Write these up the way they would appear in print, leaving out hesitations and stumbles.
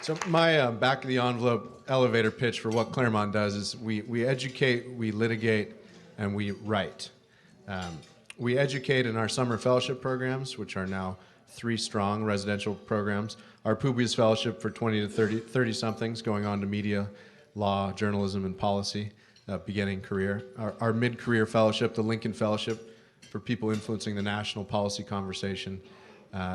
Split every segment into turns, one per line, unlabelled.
So my back of the envelope elevator pitch for what Claremont does is we educate, we litigate, and we write. We educate in our summer fellowship programs, which are now 3 strong residential programs. Our Publius Fellowship for 20 to 30-somethings going on to media, law, journalism, and policy, beginning career. Our mid-career fellowship, the Lincoln Fellowship, for people influencing the national policy conversation,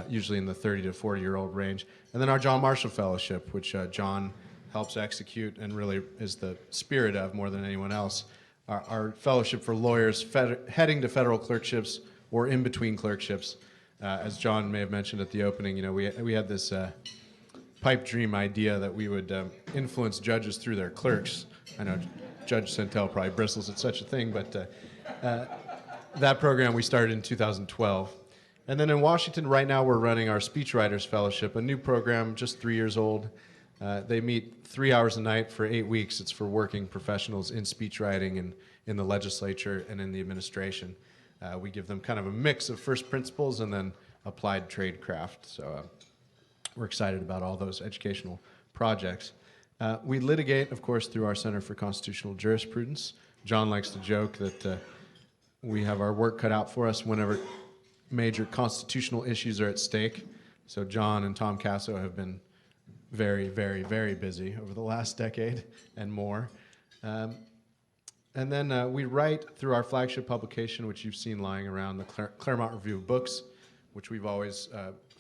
usually in the 30 to 40-year-old range. And then our John Marshall Fellowship, which John helps execute and really is the spirit of more than anyone else. Our fellowship for lawyers heading to federal clerkships or in between clerkships. As John may have mentioned at the opening, you know, we had this pipe dream idea that we would influence judges through their clerks. I know Judge Sentelle probably bristles at such a thing, but that program we started in 2012. And then in Washington right now we're running our Speechwriters Fellowship, a new program, just 3 years old. They meet 3 hours a night for 8 weeks. It's for working professionals in speechwriting and in the legislature and in the administration. We give them kind of a mix of first principles and then applied tradecraft. So we're excited about all those educational projects. We litigate, of course, through our Center for Constitutional Jurisprudence. John likes to joke that we have our work cut out for us whenever major constitutional issues are at stake. So John and Tom Casso have been very, very, very busy over the last decade and more. And then we write through our flagship publication, which you've seen lying around, the Claremont Review of Books, which we've always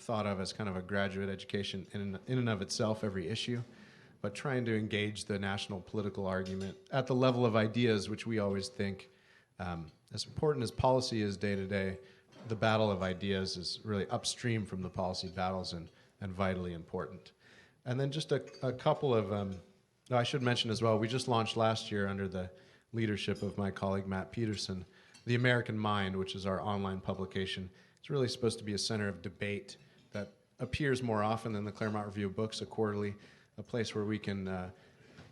thought of as kind of a graduate education in and of itself, every issue, but trying to engage the national political argument at the level of ideas, which we always think, as important as policy is day to day, the battle of ideas is really upstream from the policy battles and vitally important. And then just a couple of, I should mention as well, we just launched last year under the leadership of my colleague Matt Peterson, The American Mind, which is our online publication. It's really supposed to be a center of debate that appears more often than the Claremont Review of Books, a quarterly, a place where we can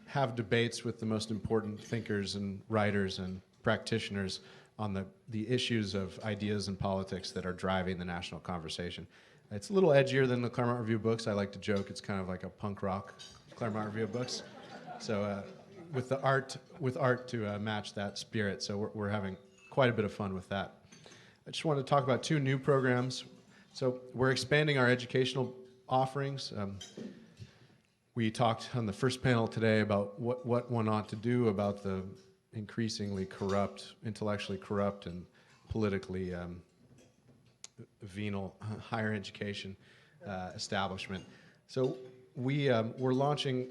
have debates with the most important thinkers and writers and practitioners on the issues of ideas and politics that are driving the national conversation. It's a little edgier than the Claremont Review of Books. I like to joke it's kind of like a punk rock Claremont Review of Books. So with art to match that spirit. So we're having quite a bit of fun with that. I just want to talk about 2 new programs. So we're expanding our educational offerings. We talked on the first panel today about what one ought to do about the increasingly corrupt, intellectually corrupt, and politically venal higher education establishment. So we're launching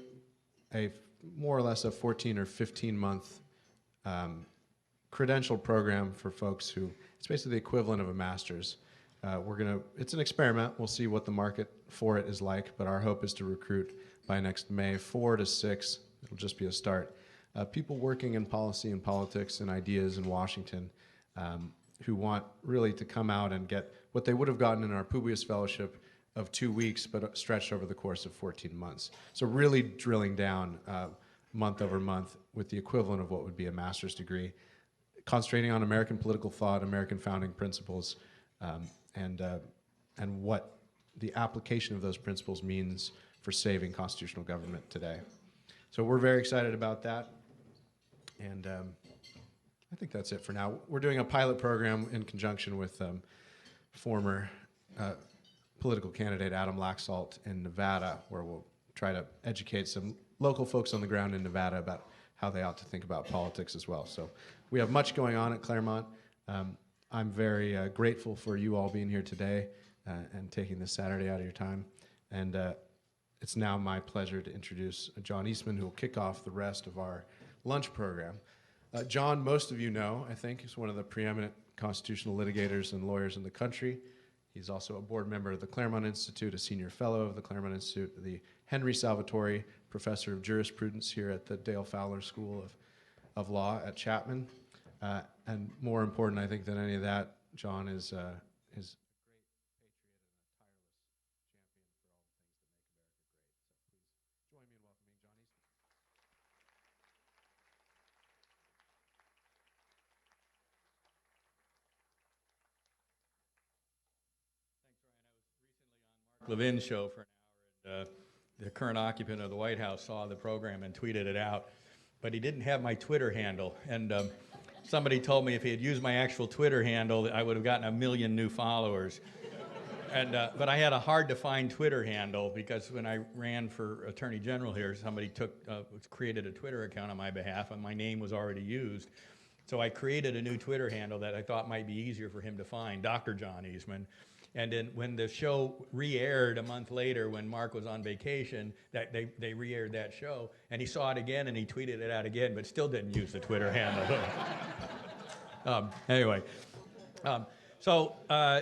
a more or less a 14 or 15-month credential program for folks who, it's basically the equivalent of a master's. It's an experiment. We'll see what the market for it is like, but our hope is to recruit by next May 4 to 6. It'll just be a start. People working in policy and politics and ideas in Washington who want really to come out and get what they would have gotten in our Publius Fellowship of 2 weeks, but stretched over the course of 14 months. So really drilling down month over month with the equivalent of what would be a master's degree, concentrating on American political thought, American founding principles, and what the application of those principles means for saving constitutional government today. So we're very excited about that. And I think that's it for now. We're doing a pilot program in conjunction with former political candidate Adam Laxalt in Nevada, where we'll try to educate some local folks on the ground in Nevada about how they ought to think about politics as well. So we have much going on at Claremont. I'm very grateful for you all being here today and taking this Saturday out of your time. And it's now my pleasure to introduce John Eastman, who will kick off the rest of our lunch program. John, most of you know, I think, is one of the preeminent constitutional litigators and lawyers in the country. He's also a board member of the Claremont Institute, a senior fellow of the Claremont Institute, the Henry Salvatori Professor of Jurisprudence here at the Dale Fowler School of Law at Chapman. And more important, I think, than any of that, John is a great patriot and a tireless champion for all the things that make America great. So please join me in welcoming John Eastman.
Thanks, Ryan. I was recently on Mark Levin's show for an hour, and the current occupant of the White House saw the program and tweeted it out, but he didn't have my Twitter handle. And somebody told me if he had used my actual Twitter handle, I would have gotten 1 million new followers. And, but I had a hard-to-find Twitter handle because when I ran for Attorney General here, somebody created a Twitter account on my behalf, and my name was already used. So I created a new Twitter handle that I thought might be easier for him to find, Dr. John Eastman. And then when the show re-aired a month later, when Mark was on vacation, they re-aired that show, and he saw it again, and he tweeted it out again, but still didn't use the Twitter handle. Anyway. So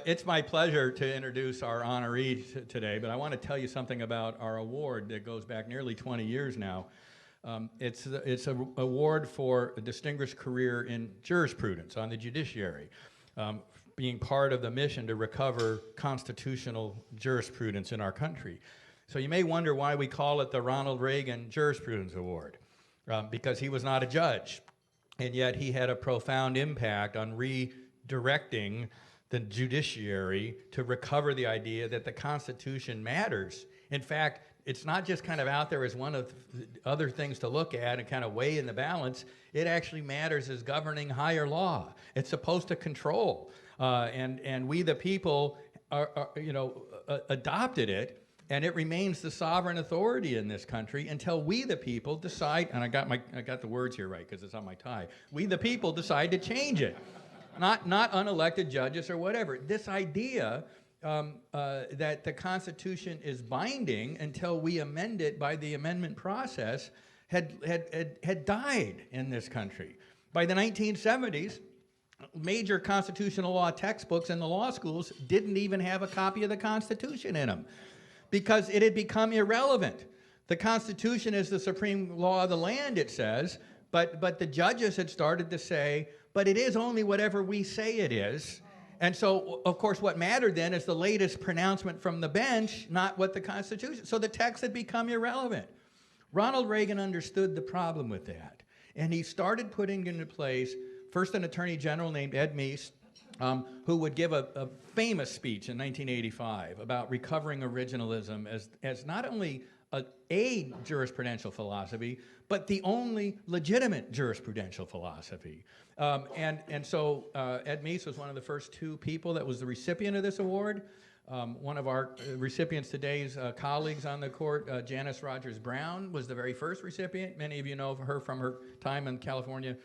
it's my pleasure to introduce our honoree today, but I want to tell you something about our award that goes back nearly 20 years now. It's an award for a distinguished career in jurisprudence on the judiciary, being part of the mission to recover constitutional jurisprudence in our country. So you may wonder why we call it the Ronald Reagan Jurisprudence Award, because he was not a judge, and yet he had a profound impact on redirecting the judiciary to recover the idea that the Constitution matters. In fact, it's not just kind of out there as one of the other things to look at and kind of weigh in the balance. It actually matters as governing higher law. It's supposed to control. And we, the people, adopted it, and it remains the sovereign authority in this country until we, the people, decide, and I got the words here right because it's on my tie, we, the people, decide to change it. Not unelected judges or whatever. This idea that the Constitution is binding until we amend it by the amendment process had died in this country. By the 1970s, major constitutional law textbooks in the law schools didn't even have a copy of the Constitution in them because it had become irrelevant. The Constitution is the supreme law of the land, it says, but the judges had started to say, but it is only whatever we say it is. And so, of course, what mattered then is the latest pronouncement from the bench, not what the Constitution. So the text had become irrelevant. Ronald Reagan understood the problem with that. And he started putting into place, first an attorney general named Ed Meese, who would give a famous speech in 1985 about recovering originalism as not only a jurisprudential philosophy, but the only legitimate jurisprudential philosophy. And so Ed Meese was one of the first two people that was the recipient of this award. One of our recipients today's colleagues on the court, Janice Rogers Brown, was the very first recipient. Many of you know her from her time in California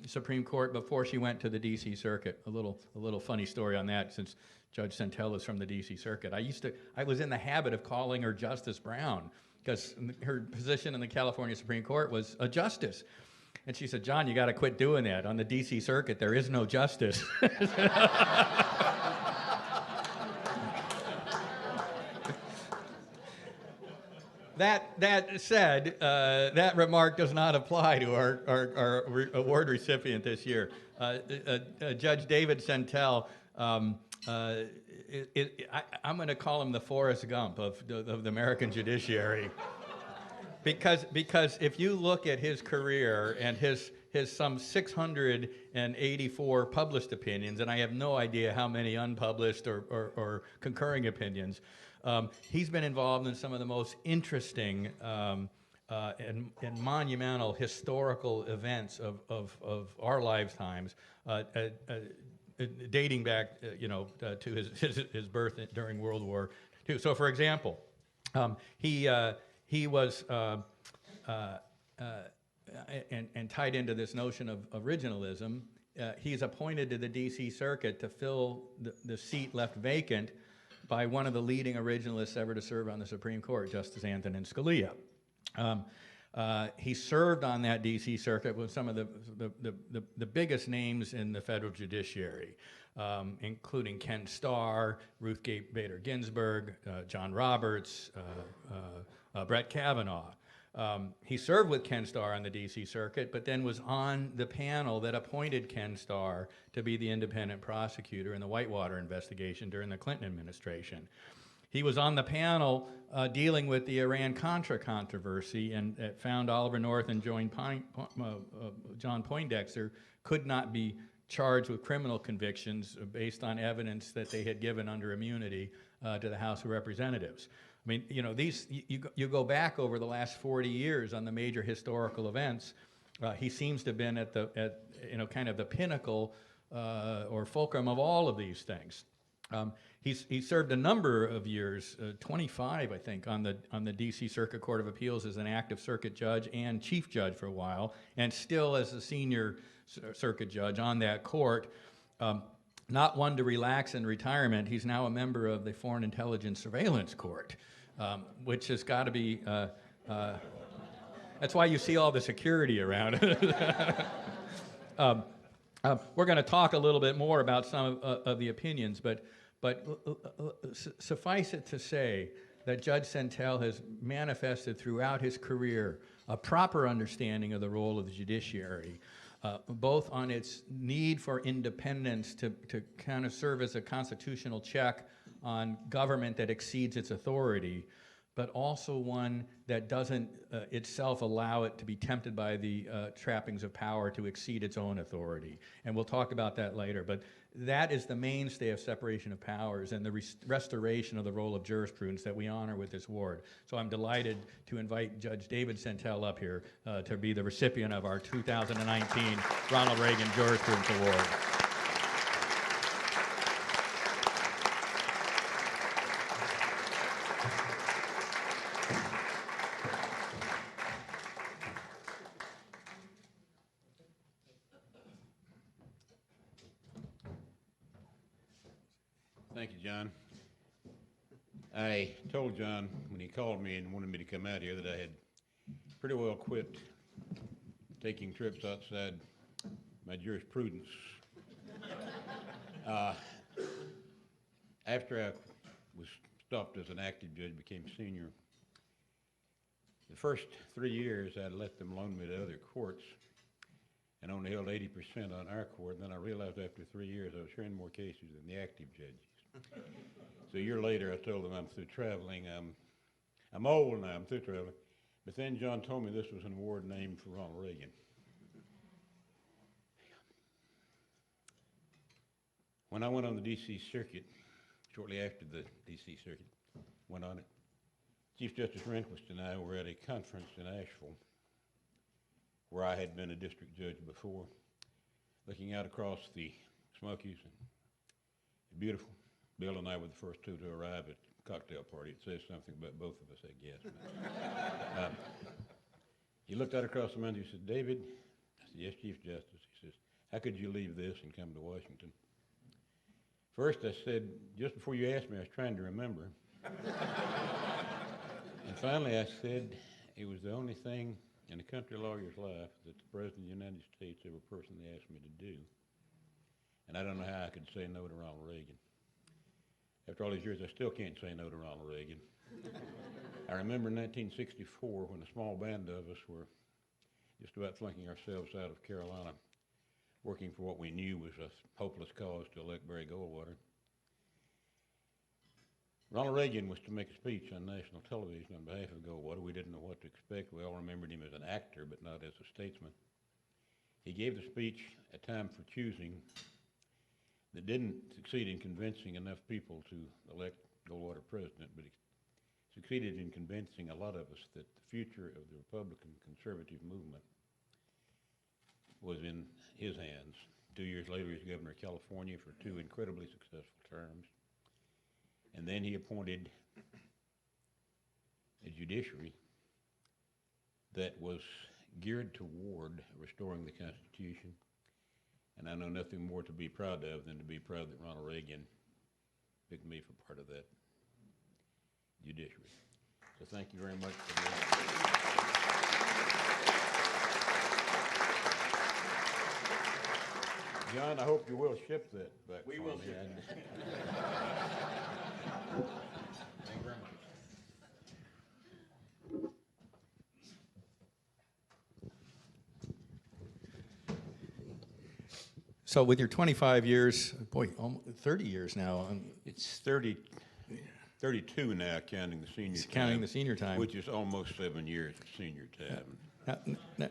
Supreme Court before she went to the D.C. Circuit. A little funny story on that, since Judge Sentelle is from the D.C. Circuit. I was in the habit of calling her Justice Brown because her position in the California Supreme Court was a justice. And she said, "John, you got to quit doing that. On the D.C. Circuit, there is no justice." That said, that remark does not apply to our award recipient this year. Judge David Sentelle, I'm going to call him the Forrest Gump of the American judiciary. Because if you look at his career and his some 684 published opinions, and I have no idea how many unpublished or concurring opinions, he's been involved in some of the most interesting and monumental historical events of our lifetimes, dating back, to his birth during World War II. So, for example, he was and tied into this notion of originalism. He's appointed to the D.C. Circuit to fill the seat left vacant by one of the leading originalists ever to serve on the Supreme Court, Justice Antonin Scalia. He served on that D.C. Circuit with some of the biggest names in the federal judiciary, including Ken Starr, Ruth Bader Ginsburg, John Roberts, Brett Kavanaugh. He served with Ken Starr on the D.C. Circuit, but then was on the panel that appointed Ken Starr to be the independent prosecutor in the Whitewater investigation during the Clinton administration. He was on the panel dealing with the Iran-Contra controversy and found Oliver North and John Poindexter could not be charged with criminal convictions based on evidence that they had given under immunity to the House of Representatives. I mean, you know, you go back over the last 40 years on the major historical events. He seems to have been at kind of the pinnacle or fulcrum of all of these things. He served a number of years, 25, I think, on the D.C. Circuit Court of Appeals as an active circuit judge and chief judge for a while, and still as a senior circuit judge on that court. Not one to relax in retirement, he's now a member of the Foreign Intelligence Surveillance Court, which has got to be. That's why you see all the security around. We're going to talk a little bit more about some of the opinions, but suffice it to say that Judge Sentelle has manifested throughout his career a proper understanding of the role of the judiciary, both on its need for independence to kind of serve as a constitutional check on government that exceeds its authority, but also one that doesn't itself allow it to be tempted by the trappings of power to exceed its own authority. And we'll talk about that later. But that is the mainstay of separation of powers and the restoration of the role of jurisprudence that we honor with this award. So I'm delighted to invite Judge David Sentelle up here to be the recipient of our 2019 Ronald Reagan Jurisprudence Award.
Thank you, John. I told John when he called me and wanted me to come out here that I had pretty well quit taking trips outside my jurisprudence. After I was stopped as an active judge, became senior, the first 3 years I let them loan me to other courts and only held 80% on our court. And then I realized after 3 years I was hearing more cases than the active judges. So a year later, I told them I'm through traveling. I'm old now, I'm through traveling. But then John told me this was an award named for Ronald Reagan. When I went on the D.C. Circuit, shortly after the D.C. Circuit went on it, Chief Justice Rehnquist and I were at a conference in Asheville, where I had been a district judge before, looking out across the Smokies. And beautiful. Bill and I were the first two to arrive at the cocktail party. It says something about both of us, I guess. He looked out across the mountain. He said, "David," I said, "Yes, Chief Justice." He says, "How could you leave this and come to Washington?" First, I said, just before you asked me, I was trying to remember. And finally, I said, it was the only thing in a country lawyer's life that the President of the United States ever personally asked me to do. And I don't know how I could say no to Ronald Reagan. After all these years, I still can't say no to Ronald Reagan. I remember in 1964 when a small band of us were just about flunking ourselves out of Carolina, working for what we knew was a hopeless cause to elect Barry Goldwater. Ronald Reagan was to make a speech on national television on behalf of Goldwater. We didn't know what to expect. We all remembered him as an actor, but not as a statesman. He gave the speech a time for choosing that didn't succeed in convincing enough people to elect Goldwater president, but he succeeded in convincing a lot of us that the future of the Republican conservative movement was in his hands. 2 years later, he was governor of California for 2 incredibly successful terms. And then he appointed a judiciary that was geared toward restoring the Constitution. And I know nothing more to be proud of than to be proud that Ronald Reagan picked me for part of that judiciary. So thank you very much for that. John, I hope you will ship that back. We will ship it. Thank you very much.
So with your 25 years, boy, almost 30 years now.
It's 32 now, counting the senior time.
Counting the senior time.
Which is almost 7 years of senior time.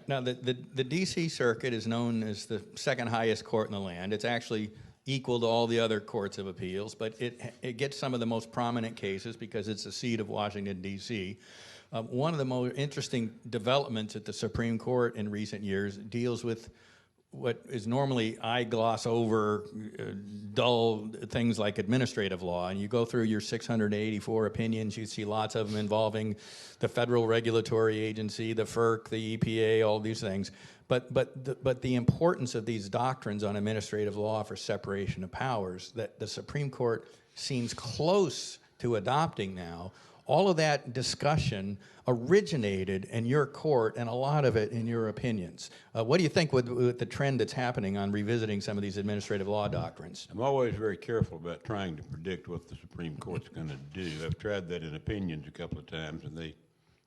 Now the D.C. Circuit is known as the second highest court in the land. It's actually equal to all the other courts of appeals, but it gets some of the most prominent cases because it's the seat of Washington, D.C. One of the most interesting developments at the Supreme Court in recent years deals with what is normally I gloss over dull things like administrative law. And you go through your 684 opinions, you see lots of them involving the Federal Regulatory Agency, the FERC, the EPA, all these things. But the importance of these doctrines on administrative law for separation of powers that the Supreme Court seems close to adopting now, all of that discussion originated in your court and a lot of it in your opinions. What do you think with the trend that's happening on revisiting some of these administrative law doctrines?
I'm always very careful about trying to predict what the Supreme Court's going to do. I've tried that in opinions a couple of times, and they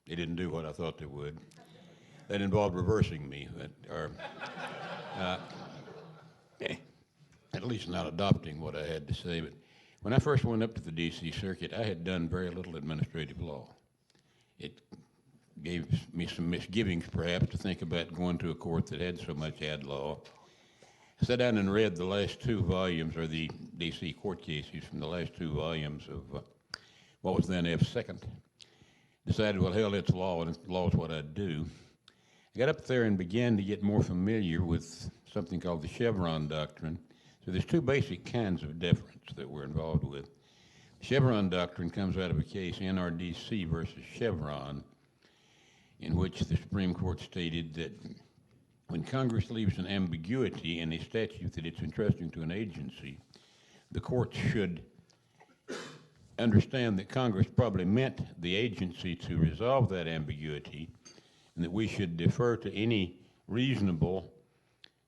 didn't do what I thought they would. That involved reversing me, or at least not adopting what I had to say. But when I first went up to the D.C. Circuit, I had done very little administrative law. It gave me some misgivings, perhaps, to think about going to a court that had so much ad law. I sat down and read the last two volumes, or the D.C. court cases from the last two volumes of what was then F2nd. Decided, well, hell, it's law, and law is what I do. I got up there and began to get more familiar with something called the Chevron Doctrine. So there's two basic kinds of deference that we're involved with. The Chevron Doctrine comes out of a case, NRDC versus Chevron, in which the Supreme Court stated that when Congress leaves an ambiguity in a statute that it's entrusting to an agency, the court should understand that Congress probably meant the agency to resolve that ambiguity, and that we should defer to any reasonable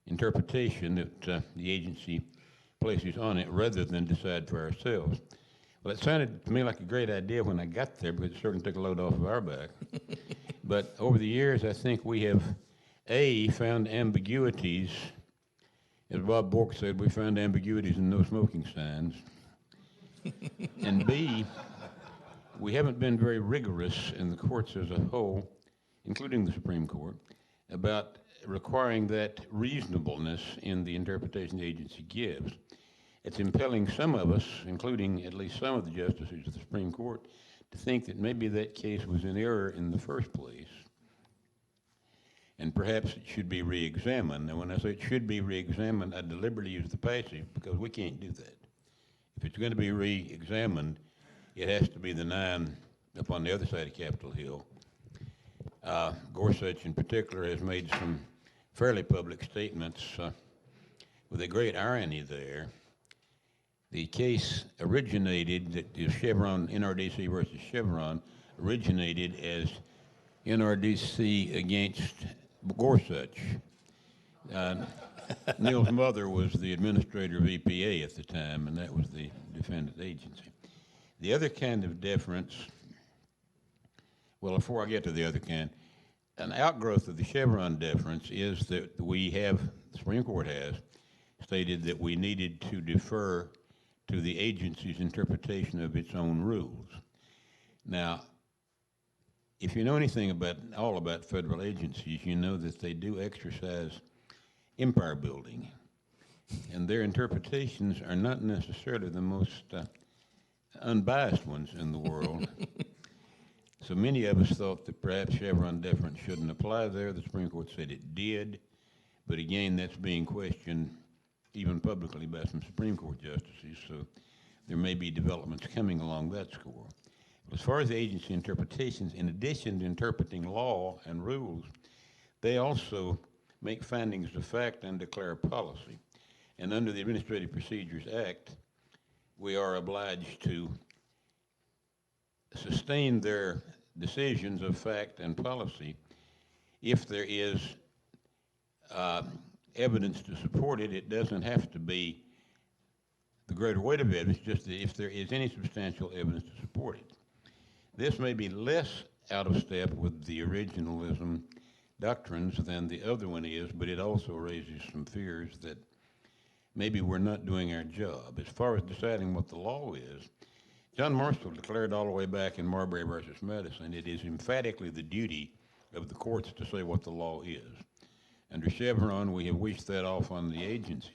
interpretation that the agency places on it rather than decide for ourselves. Well, it sounded to me like a great idea when I got there, but it certainly took a load off of our back. But over the years, I think we have, A, found ambiguities. As Bob Bork said, we found ambiguities in no smoking signs. And B, we haven't been very rigorous in the courts as a whole, including the Supreme Court, about requiring that reasonableness in the interpretation the agency gives. It's impelling some of us, including at least some of the justices of the Supreme Court, to think that maybe that case was in error in the first place, and perhaps it should be re-examined. Now, when I say it should be re-examined, I deliberately use the passive because we can't do that. If it's going to be re-examined, it has to be the 9 up on the other side of Capitol Hill. Gorsuch, in particular, has made some fairly public statements with a great irony there. The case originated, that is Chevron, NRDC versus Chevron, originated as NRDC against Gorsuch. Neil's mother was the administrator of EPA at the time, and that was the defendant agency. The other kind of deference, well, before I get to the other kind, an outgrowth of the Chevron deference is that we have, the Supreme Court has, stated that we needed to defer to the agency's interpretation of its own rules. Now, if you know anything about federal agencies, you know that they do exercise empire building, and their interpretations are not necessarily the most unbiased ones in the world. So many of us thought that perhaps Chevron deference shouldn't apply there. The Supreme Court said it did, but again, that's being questioned even publicly by some Supreme Court justices, so there may be developments coming along that score. As far as the agency interpretations, in addition to interpreting law and rules, they also make findings of fact and declare policy. And under the Administrative Procedures Act, we are obliged to sustain their decisions of fact and policy if there is evidence to support it. It doesn't have to be the greater weight of evidence, just that if there is any substantial evidence to support it. This may be less out of step with the originalism doctrines than the other one is, but it also raises some fears that maybe we're not doing our job. As far as deciding what the law is, John Marshall declared all the way back in Marbury versus Madison, it is emphatically the duty of the courts to say what the law is. Under Chevron, we have wished that off on the agencies.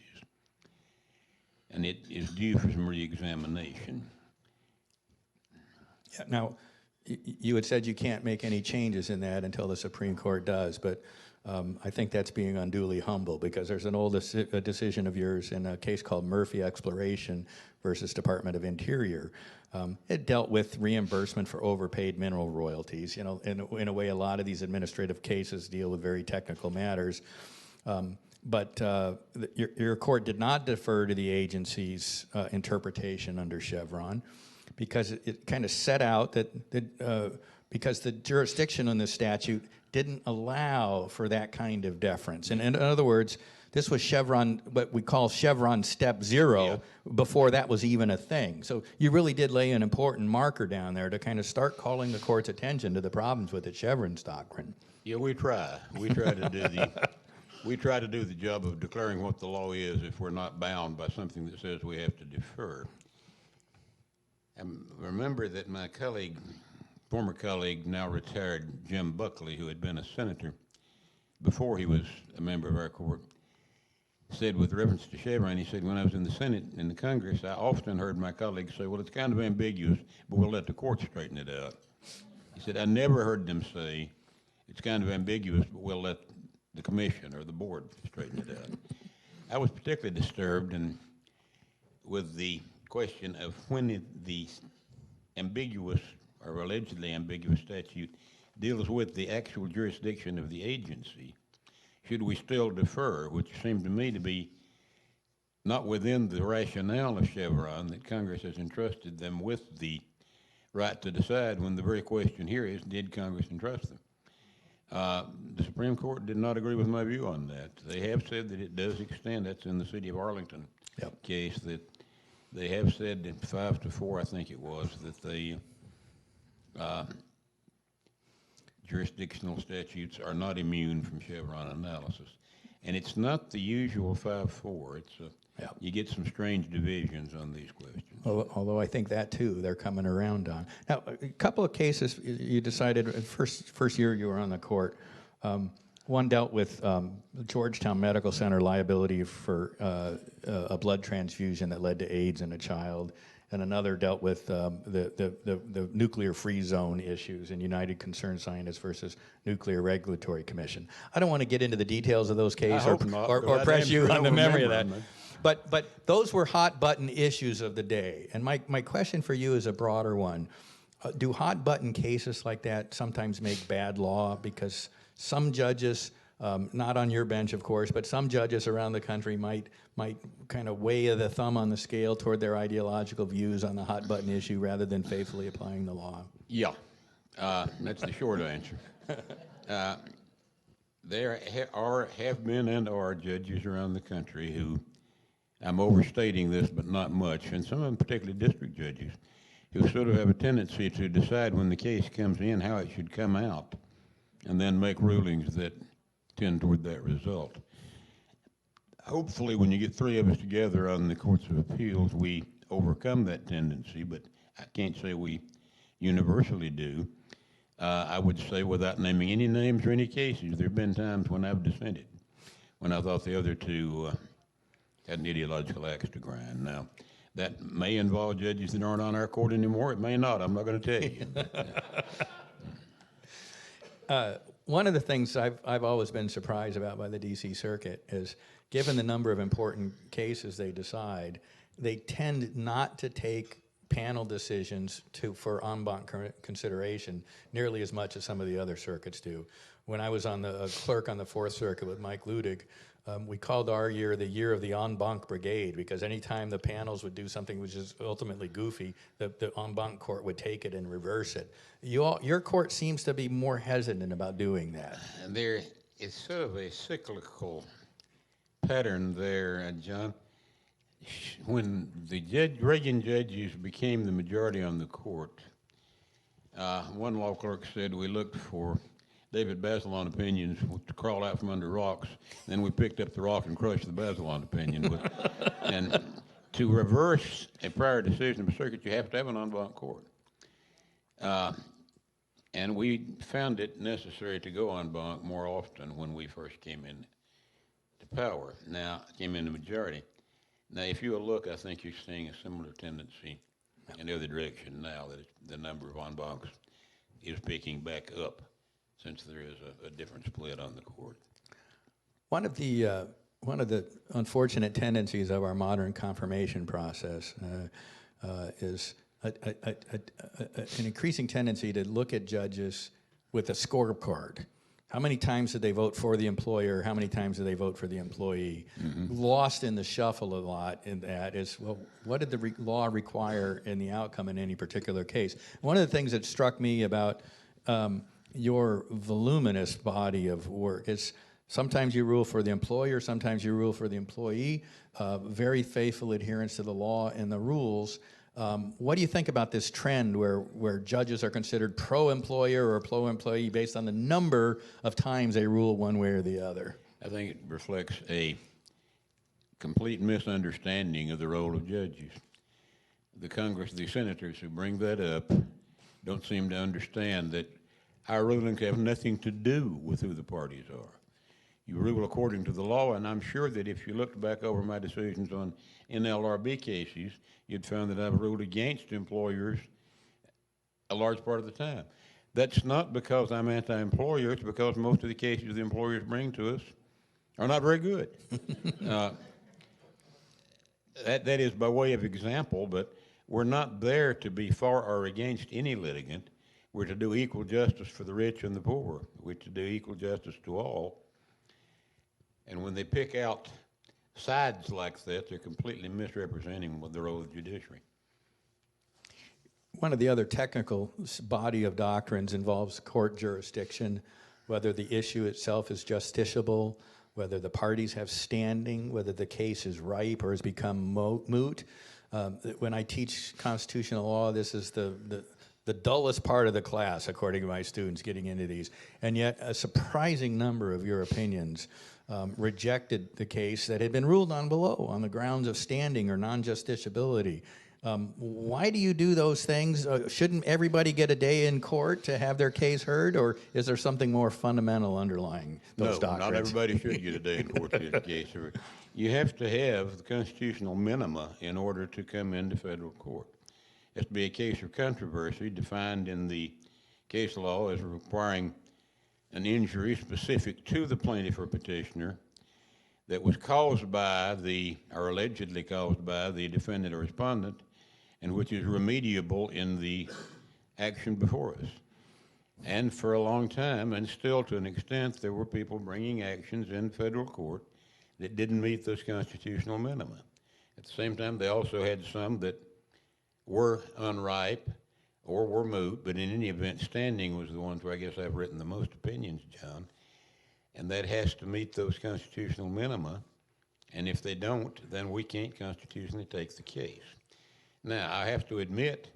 and it is due for some re-examination.
Yeah, now, you had said you can't make any changes in that until the Supreme Court does, but I think that's being unduly humble, because there's an old decision of yours in a case called Murphy Exploration versus Department of Interior. It dealt with reimbursement for overpaid mineral royalties. You know, in a way, a lot of these administrative cases deal with very technical matters. But your court did not defer to the agency's interpretation under Chevron, because it kind of set out that because the jurisdiction on this statute didn't allow for that kind of deference. And in other words, this was Chevron, what we call Chevron Step 0, before that was even a thing. So you really did lay an important marker down there to kind of start calling the court's attention to the problems with the Chevron's doctrine.
Yeah, we try. We try to do we try to do the job of declaring what the law is if we're not bound by something that says we have to defer. Remember that my colleague, former colleague, now retired Jim Buckley, who had been a senator before he was a member of our court, said with reference to Chevron, he said, when I was in the Senate, in the Congress, I often heard my colleagues say, well, it's kind of ambiguous, but we'll let the court straighten it out. He said, I never heard them say, it's kind of ambiguous, but we'll let the commission or the board straighten it out. I was particularly disturbed with the question of when the ambiguous or allegedly ambiguous statute deals with the actual jurisdiction of the agency. Should we still defer, which seemed to me to be not within the rationale of Chevron, that Congress has entrusted them with the right to decide, when the very question here is, did Congress entrust them? The Supreme Court did not agree with my view on that. They have said that it does extend. That's in the city of Arlington case, that they have said in 5-4, I think it was, that the jurisdictional statutes are not immune from Chevron analysis. And it's not the usual 5-4. It's you get some strange divisions on these questions.
Although I think that, too, they're coming around on. Now, a couple of cases you decided, first year you were on the court, one dealt with Georgetown Medical Center liability for a blood transfusion that led to AIDS in a child, and another dealt with the nuclear-free zone issues in United Concerned Scientists versus Nuclear Regulatory Commission. I don't want to get into the details of those cases or press you on the memory of that. But those were hot-button issues of the day. And my question for you is a broader one. Do hot-button cases like that sometimes make bad law? Because some judges, not on your bench, of course, but some judges around the country might kind of weigh the thumb on the scale toward their ideological views on the hot-button issue rather than faithfully applying the law.
Yeah, that's the short answer. There have been and are judges around the country who, I'm overstating this, but not much, and some of them particularly district judges, who sort of have a tendency to decide when the case comes in how it should come out, and then make rulings that tend toward that result. Hopefully, when you get three of us together on the Courts of Appeals, we overcome that tendency, but I can't say we universally do. I would say, without naming any names or any cases, there have been times when I've dissented, when I thought the other two had an ideological axe to grind. Now, that may involve judges that aren't on our court anymore. It may not. I'm not going to tell you.
One of the things I've always been surprised about by the D.C. Circuit is, given the number of important cases they decide, they tend not to take panel decisions for en banc consideration nearly as much as some of the other circuits do. When I was on the clerk on the Fourth Circuit with Mike Ludig, we called our year the year of the en banc brigade, because anytime the panels would do something which is ultimately goofy, the en banc court would take it and reverse it. Your court seems to be more hesitant about doing that.
And there is sort of a cyclical pattern there, John. When the Reagan judges became the majority on the court, one law clerk said we looked for David Bazelon opinions to crawl out from under rocks. Then we picked up the rock and crushed the Bazelon opinion. And to reverse a prior decision of a circuit, you have to have an en banc court. And we found it necessary to go en banc more often when we first came into power. Came into majority. Now, if you will look, I think you're seeing a similar tendency in the other direction now, that the number of en bancs is picking back up since there is a different split on the court.
One of the unfortunate tendencies of our modern confirmation process is an increasing tendency to look at judges with a scorecard. How many times did they vote for the employer? How many times did they vote for the employee? Lost in the shuffle a lot in that is, well, what did the law require in the outcome in any particular case? One of the things that struck me about your voluminous body of work is sometimes you rule for the employer, sometimes you rule for the employee, very faithful adherence to the law and the rules. What do you think about this trend where judges are considered pro-employer or pro-employee based on the number of times they rule one way or the other?
I think it reflects a complete misunderstanding of the role of judges. The Congress, the senators who bring that up don't seem to understand that our rulings have nothing to do with who the parties are. You rule according to the law, and I'm sure that if you looked back over my decisions on NLRB cases, you'd find that I've ruled against employers a large part of the time. That's not because I'm anti-employer, it's because most of the cases the employers bring to us are not very good. That is by way of example, but we're not there to be for or against any litigant. We're to do equal justice for the rich and the poor. We're to do equal justice to all. And when they pick out sides like that, they're completely misrepresenting the role of the judiciary.
One of the other technical body of doctrines involves court jurisdiction, whether the issue itself is justiciable, whether the parties have standing, whether the case is ripe or has become moot. When I teach constitutional law, this is the dullest part of the class, according to my students, getting into these. And yet a surprising number of your opinions rejected the case that had been ruled on below on the grounds of standing or non-justiciability. Why do you do those things? Shouldn't everybody get a day in court to have their case heard, or is there something more fundamental underlying those doctrines?
No, not everybody should get a day in court to get a case heard. You have to have the constitutional minima in order to come into federal court. It has to be a case of controversy defined in the case law as requiring an injury specific to the plaintiff or petitioner that was caused by or allegedly caused by the defendant or respondent, and which is remediable in the action before us. And for a long time, and still to an extent, there were people bringing actions in federal court that didn't meet those constitutional minima. At the same time, they also had some that were unripe or were moot, but in any event, standing was the ones where I guess I've written the most opinions, John, and that has to meet those constitutional minima, and if they don't, then we can't constitutionally take the case. Now, I have to admit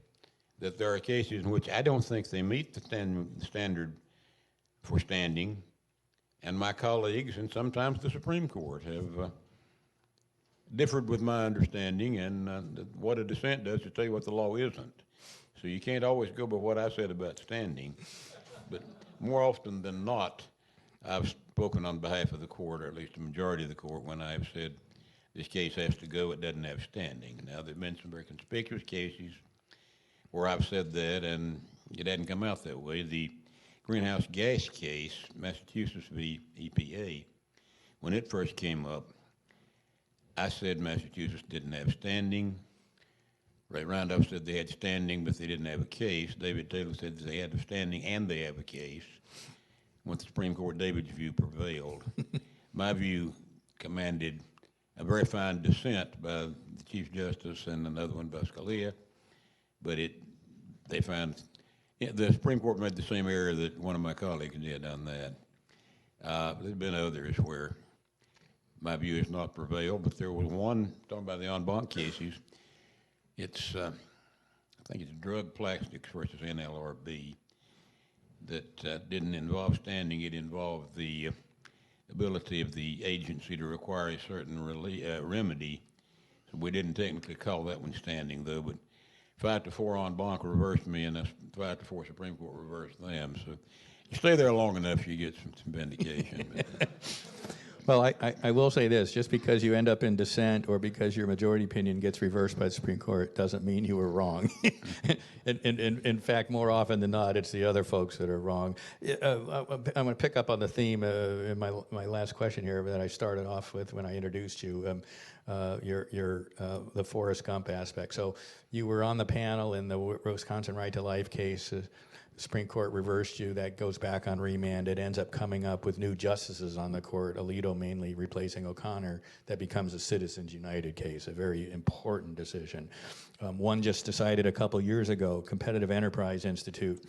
that there are cases in which I don't think they meet the standard for standing, and my colleagues and sometimes the Supreme Court have differed with my understanding, and what a dissent does to tell you what the law isn't. So you can't always go by what I said about standing, but more often than not, I've spoken on behalf of the court, or at least the majority of the court, when I've said this case has to go, it doesn't have standing. Now, there have been some very conspicuous cases where I've said that, and it hadn't come out that way. The greenhouse gas case, Massachusetts v. EPA, when it first came up, I said Massachusetts didn't have standing. Ray Randolph said they had standing, but they didn't have a case. David Taylor said they had a standing and they have a case. When the Supreme Court, David's view prevailed. My view commanded a very fine dissent by the Chief Justice and another one by Scalia, but they found the Supreme Court made the same error that one of my colleagues did on that. There's been others where my view has not prevailed, but there was one, talking about the en banc cases, it's, I think it's drug plastics versus NLRB, that didn't involve standing. It involved the ability of the agency to require a certain remedy. So we didn't technically call that one standing, though, but 5-4 en banc reversed me, and 5-4 Supreme Court reversed them. So you stay there long enough, you get some vindication.
Well, I will say this, just because you end up in dissent or because your majority opinion gets reversed by the Supreme Court doesn't mean you were wrong. In fact, more often than not, it's the other folks that are wrong. I'm going to pick up on the theme in my last question here that I started off with when I introduced you, the Forrest Gump aspect. So you were on the panel in the Wisconsin Right to Life case. The Supreme Court reversed you. That goes back on remand. It ends up coming up with new justices on the court, Alito mainly replacing O'Connor. That becomes a Citizens United case, a very important decision. One just decided a couple years ago, Competitive Enterprise Institute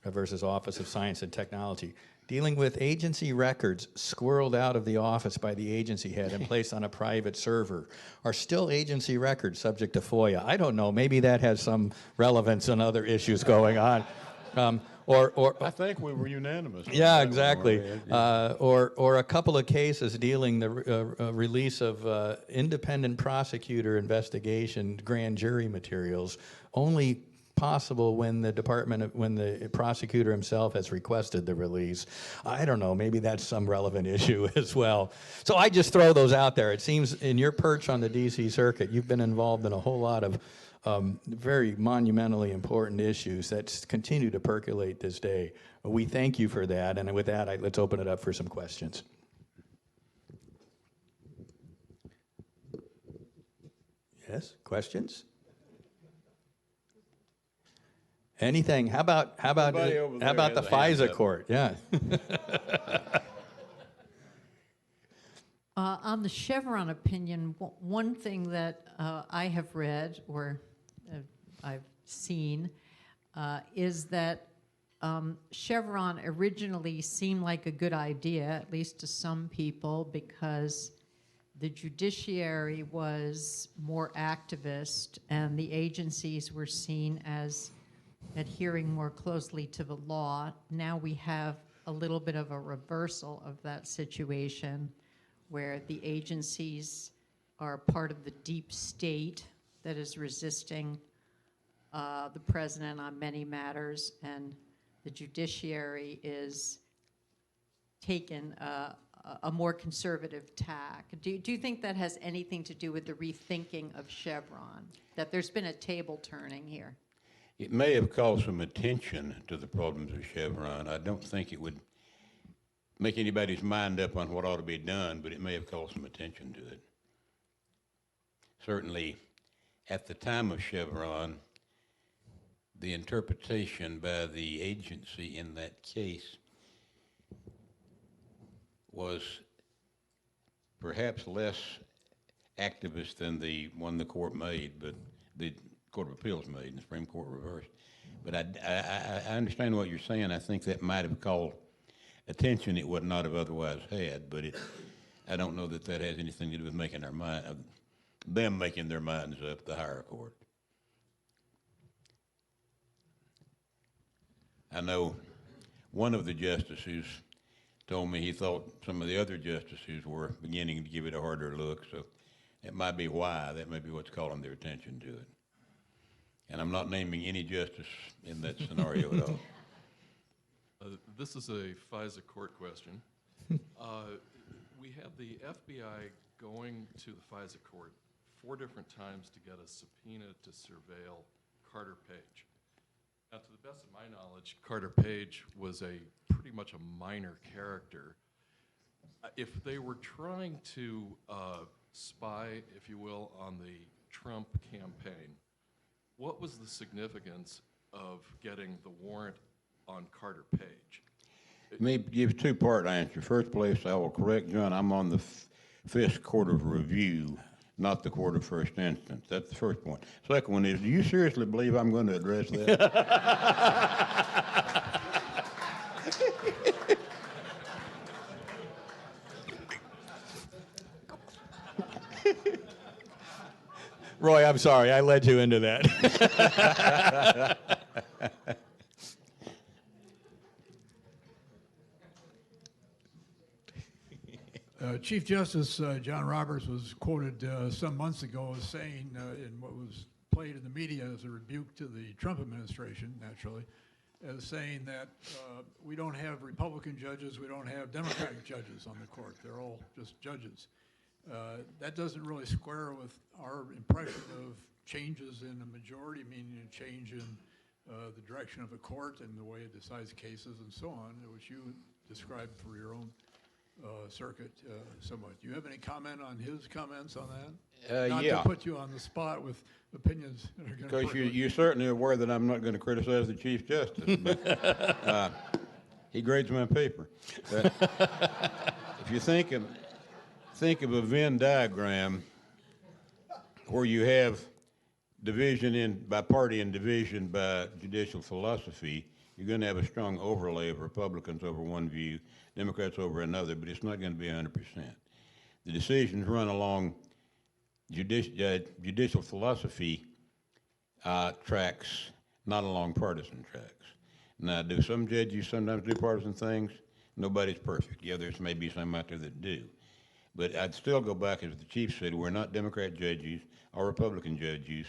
versus Office of Science and Technology, dealing with agency records squirreled out of the office by the agency head and placed on a private server are still agency records subject to FOIA. I don't know, maybe that has some relevance on other issues going on.
I think we were unanimous.
Yeah, exactly. Or a couple of cases dealing the release of independent prosecutor investigation grand jury materials, only possible when the prosecutor himself has requested the release. I don't know, maybe that's some relevant issue as well. So I just throw those out there. It seems in your perch on the DC Circuit, you've been involved in a whole lot of very monumentally important issues that continue to percolate this day. We thank you for that, and with that, let's open it up for some questions. Yes, questions? Anything? How about the Fisa Court? Yeah.
On the Chevron opinion, one thing that I have read or I've seen is that Chevron originally seemed like a good idea, at least to some people, because the judiciary was more activist and the agencies were seen as adhering more closely to the law. Now we have a little bit of a reversal of that situation where the agencies are part of the deep state that is resisting the president on many matters, and the judiciary is taken a more conservative tack. Do you think that has anything to do with the rethinking of Chevron, that there's been a table turning here?
It may have called some attention to the problems of Chevron. I don't think it would make anybody's mind up on what ought to be done, but it may have called some attention to it. Certainly, at the time of Chevron, the interpretation by the agency in that case was perhaps less activist than the one the court made, but the Court of Appeals made and the Supreme Court reversed. But I understand what you're saying. I think that might have called attention it would not have otherwise had, but I don't know that has anything to do with making them making their minds up, the higher court. I know one of the justices told me he thought some of the other justices were beginning to give it a harder look, so it might be why. That may be what's calling their attention to it. And I'm not naming any justice in that scenario at all.
This is a Fisa Court question. We have the FBI going to the Fisa Court 4 different times to get a subpoena to surveil Carter Page. Now, to the best of my knowledge, Carter Page was pretty much a minor character. If they were trying to spy, if you will, on the Trump campaign, what was the significance of getting the warrant on Carter Page?
Let me give a 2-part answer. First place, I will correct John. I'm on the Fifth Court of Review, not the Court of First Instance. That's the first point. Second one is, do you seriously believe I'm going to address that?
Roy, I'm sorry, I led you into that.
Chief Justice John Roberts was quoted some months ago as saying in what was played in the media as a rebuke to the Trump administration, naturally, as saying that we don't have Republican judges, we don't have Democratic judges on the court. They're all just judges. That doesn't really square with our impression of changes in a majority, meaning a change in the direction of a court and the way it decides cases and so on, which you described for your own circuit somewhat. Do you have any comment on his comments on that? Not
yeah.
to put you on the spot with opinions that are going to.
Because you're certainly aware that I'm not going to criticize the Chief Justice, but he grades my paper. If you think of a Venn diagram where you have division by party and division by judicial philosophy, you're going to have a strong overlay of Republicans over one view, Democrats over another, but it's not going to be 100%. The decisions run along judicial philosophy tracks, not along partisan tracks. Now, do some judges sometimes do partisan things? Nobody's perfect. Yeah, there's maybe some out there that do. But I'd still go back, as the Chief said, we're not Democrat judges or Republican judges.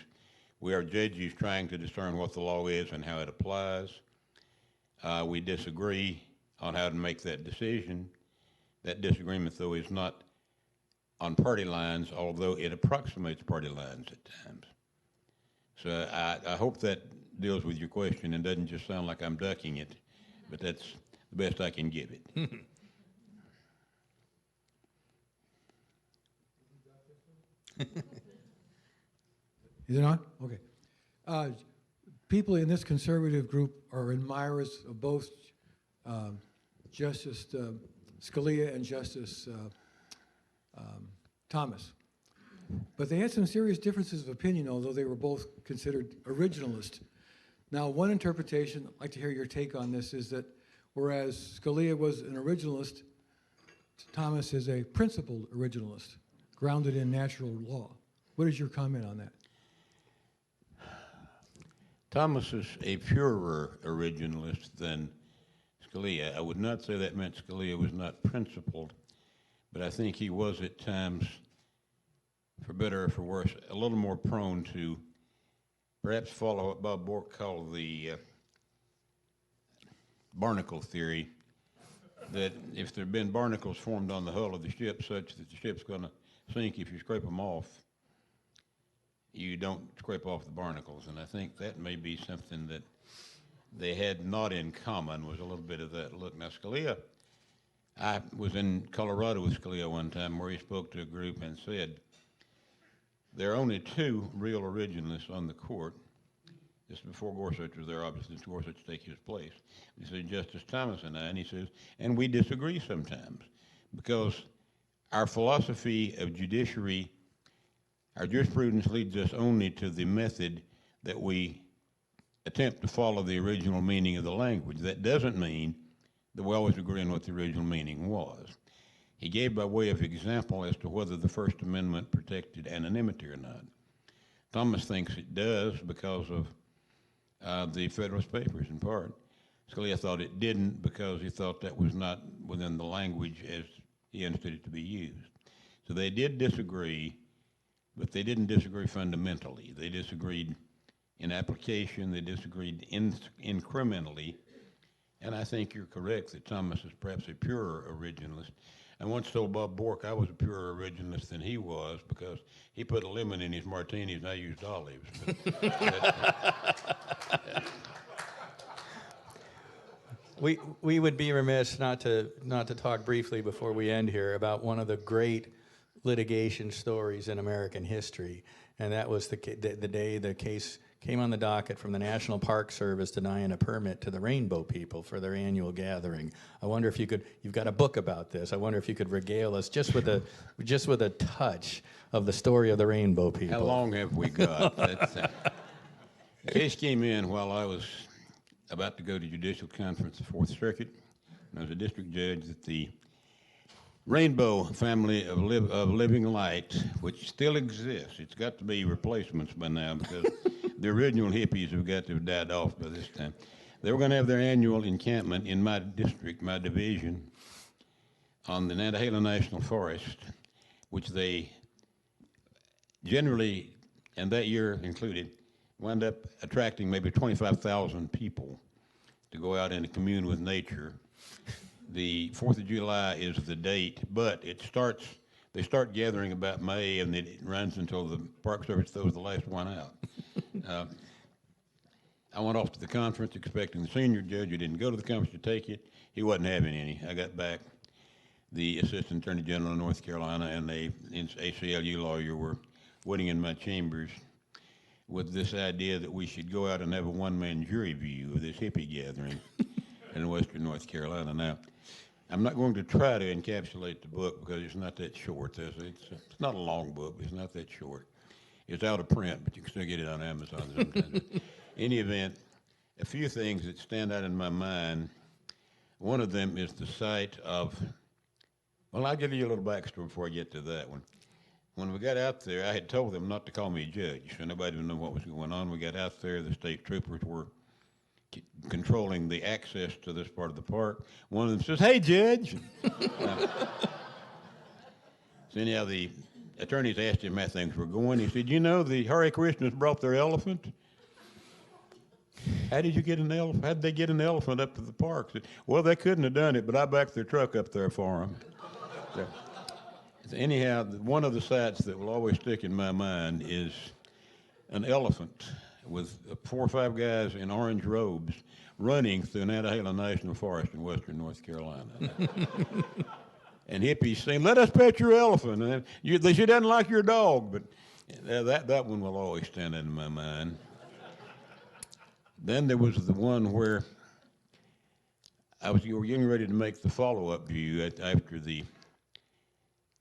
We are judges trying to discern what the law is and how it applies. We disagree on how to make that decision. That disagreement, though, is not on party lines, although it approximates party lines at times. So I hope that deals with your question and doesn't just sound like I'm ducking it, but that's the best I can give it.
Is it on? Okay. People in this conservative group are admirers of both Justice Scalia and Justice Thomas. But they had some serious differences of opinion, although they were both considered originalist. Now, one interpretation, I'd like to hear your take on this, is that whereas Scalia was an originalist, Thomas is a principled originalist, grounded in natural law. What is your comment on that?
Thomas is a purer originalist than Scalia. I would not say that meant Scalia was not principled, but I think he was at times, for better or for worse, a little more prone to perhaps follow what Bob Bork called the barnacle theory, that if there had been barnacles formed on the hull of the ship such that the ship's going to sink if you scrape them off, you don't scrape off the barnacles. And I think that may be something that they had not in common, was a little bit of that look. Now, Scalia, I was in Colorado with Scalia one time where he spoke to a group and said, there are only two real originalists on the court. This is before Gorsuch was there, obviously, since Gorsuch take his place. He said, Justice Thomas and I, and he says, and we disagree sometimes because our philosophy of judiciary, our jurisprudence leads us only to the method that we attempt to follow the original meaning of the language. That doesn't mean that we always agree on what the original meaning was. He gave by way of example as to whether the First Amendment protected anonymity or not. Thomas thinks it does because of the Federalist Papers in part. Scalia thought it didn't because he thought that was not within the language as he understood it to be used. So they did disagree, but they didn't disagree fundamentally. They disagreed in application, they disagreed incrementally, and I think you're correct that Thomas is perhaps a purer originalist. I once told Bob Bork I was a purer originalist than he was because he put a lemon in his martinis and I used olives.
We would be remiss not to talk briefly before we end here about one of the great litigation stories in American history, and that was the day the case came on the docket from the National Park Service denying a permit to the Rainbow People for their annual gathering. I wonder if you could, you've got a book about this, I wonder if you could regale us just with a touch of the story of the Rainbow People.
How long have we got? The case came in while I was about to go to judicial conference at the Fourth Circuit. And I was a district judge at the Rainbow family of living light, which still exists. It's got to be replacements by now because the original hippies have got to have died off by this time. They were going to have their annual encampment in my district, my division, on the Nantahala National Forest, which they generally, and that year included, wound up attracting maybe 25,000 people to go out and commune with nature. The 4th of July is the date, but they start gathering about May, and it runs until the Park Service throws the last one out. I went off to the conference expecting the senior judge who didn't go to the conference to take it. He wasn't having any. I got back. The Assistant Attorney General of North Carolina and a ACLU lawyer were waiting in my chambers with this idea that we should go out and have a one-man jury view of this hippie gathering in western North Carolina. Now, I'm not going to try to encapsulate the book because it's not that short. It's not a long book, but it's not that short. It's out of print, but you can still get it on Amazon sometimes. Any event, a few things that stand out in my mind. One of them is the sight of, well, I'll give you a little backstory before I get to that one. When we got out there, I had told them not to call me judge, so nobody would know what was going on. We got out there, the state troopers were controlling the access to this part of the park. One of them says, "Hey, Judge." So anyhow, the attorneys asked him how things were going. He said, "You know, the Hare Krishnas brought their elephant." "How did you get an elephant? How did they get an elephant up to the park?" Said, "Well, they couldn't have done it, but I backed their truck up there for them." So anyhow, one of the sights that will always stick in my mind is an elephant with 4 or 5 guys in orange robes running through Nantahala National Forest in western North Carolina. And hippies saying, "Let us pet your elephant." And she doesn't like your dog, but that one will always stand in my mind. Then there was the one where you were getting ready to make the follow-up view after the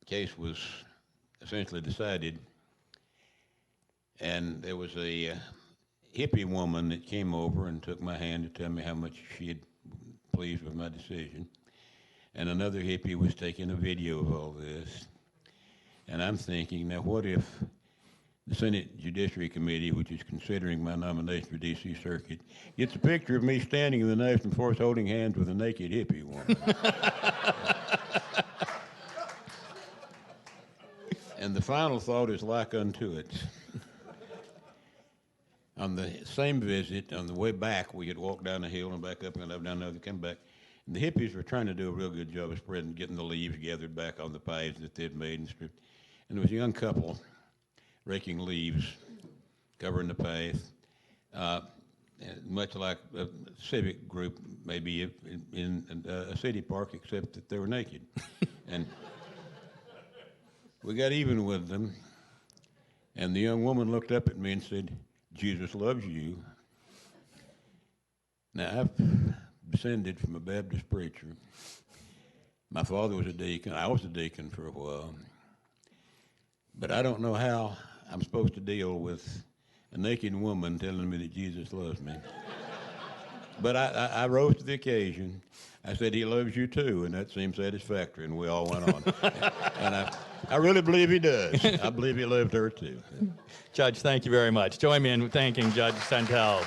case was essentially decided, and there was a hippie woman that came over and took my hand to tell me how much she had pleased with my decision, and another hippie was taking a video of all this, and I'm thinking, now what if the Senate Judiciary Committee, which is considering my nomination for D.C. Circuit, gets a picture of me standing in the National Forest holding hands with a naked hippie woman? And the final thought is like unto it. On the same visit, on the way back, we had walked down the hill and back up and up down the other, come back. And the hippies were trying to do a real good job of spreading, getting the leaves gathered back on the paths that they'd made. And there was a young couple raking leaves, covering the path, much like a civic group maybe in a city park, except that they were naked. And we got even with them, and the young woman looked up at me and said, "Jesus loves you." Now, I've descended from a Baptist preacher. My father was a deacon. I was a deacon for a while. But I don't know how I'm supposed to deal with a naked woman telling me that Jesus loves me. But I rose to the occasion. I said, "He loves you too," and that seemed satisfactory, and we all went on. And I really believe he does. I believe he loved her too.
Judge, thank you very much. Join me in thanking Judge Sentelle.